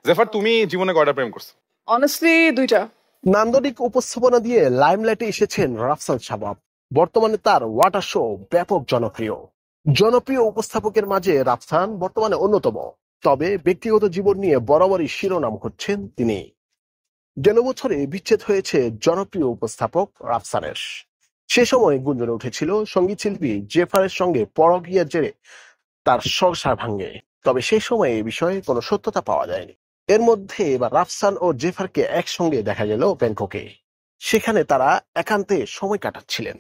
জেফার, তুমি জীবনে কয়টা প্রেম করছো? অনেস্টলি 2টা। নান্দনিক উপস্থাপনা দিয়ে লাইমলাইটে এসেছেন রাফসান সাবাব। বর্তমানে তার ওয়াটার শো ব্যাপক জনপ্রিয় উপস্থাপকের মাঝে রাফসান বর্তমানে অন্যতম। তবে ব্যক্তিগত জীবন নিয়ে বরাবরই শিরোনাম হচ্ছেন তিনি। গেল বছরে বিচ্ছেদ হয়েছে জনপ্রিয় উপস্থাপক রাফসানের। সে সময় গুঞ্জনে উঠেছিল সঙ্গীত শিল্পী জেফারের সঙ্গে পরকীয়ার জেরে তার সংসার ভাঙে। তবে সেই সময় এ বিষয়ে কোনো সত্যতা পাওয়া যায়নি। এর মধ্যে এবার রাফসান ও জেফারকে একসঙ্গে দেখা গেল ব্যাংককে। সেখানে তারা একান্তে সময় কাটাচ্ছিলেন।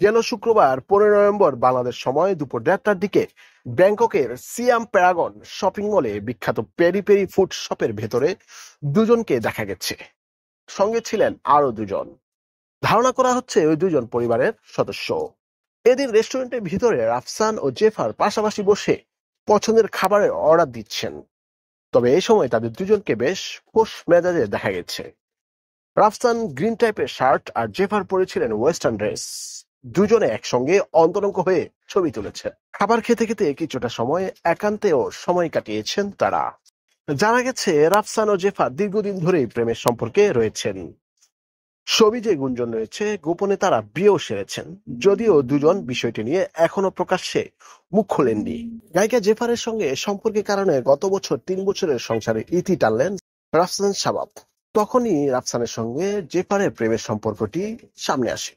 গেল শুক্রবার 15 নভেম্বর বাংলাদেশ সময় দুপুর 1:30টার দিকে ব্যাংককের সিয়াম প্যারাগন শপিং মলে বিখ্যাত পেরি পেরি ফুড শপের ভেতরে দুজনকে দেখা গেছে। সঙ্গে ছিলেন আরো দুজন। ধারণা করা হচ্ছে ওই দুজন পরিবারের সদস্য। এদিন রেস্টুরেন্টের ভিতরে রাফসান ও জেফার পাশাপাশি বসে পছন্দের খাবারের অর্ডার দিচ্ছেন। তবে এই সময় তাদের দুজনকে বেশ খোশ মেজাজে দেখা গেছে। রাফসান গ্রিন টাইপের শার্ট আর জেফার পরেছিলেন ওয়েস্টার্ন ড্রেস। দুজনে একসঙ্গে অন্তরঙ্গ হয়ে ছবি তুলেছে। খাবার খেতে খেতে কিছুটা সময় একান্তেও সময় কাটিয়েছেন তারা। জানা গেছে রাফসান ও জেফার দীর্ঘদিন ধরেই প্রেমের সম্পর্কে রয়েছেন। সবিজে গুঞ্জন রয়েছে গোপনে তারা বিয়েও সেরেছেন, যদিও দুজন বিষয়টি নিয়ে এখনো প্রকাশ্যে মুখ খোলেননি। গায়িকা জেফারের সঙ্গে সম্পর্কের কারণে গত বছর 3 বছরের সংসারে ইতি টানলেন রাফসান সাবাব। তখনই রাফসানের সঙ্গে জেফারের প্রেমের সম্পর্কটি সামনে আসে।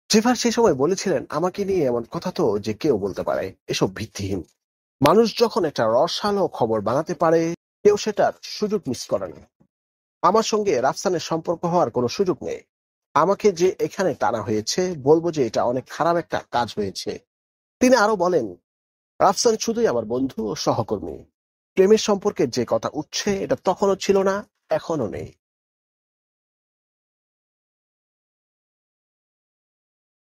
জেফার সে সময় বলেছিলেন, আমাকে নিয়ে এমন কথা তো যে কেউ বলতে পারে, এসব ভিত্তিহীন। মানুষ যখন একটা রসালো খবর বানাতে পারে, কেউ সেটার সুযোগ মিস করে না। আমার সঙ্গে রাফসানের সম্পর্ক হওয়ার কোনো সুযোগ নেই। আমাকে যে এখানে টানা হয়েছে, বলবো যে এটা অনেক খারাপ একটা কাজ হয়েছে। তিনি আরো বলেন, রাফসান শুধুই আমার বন্ধু ও সহকর্মী। প্রেমের সম্পর্কে যে কথা উঠছে এটা তখনও ছিল না, এখনো নেই।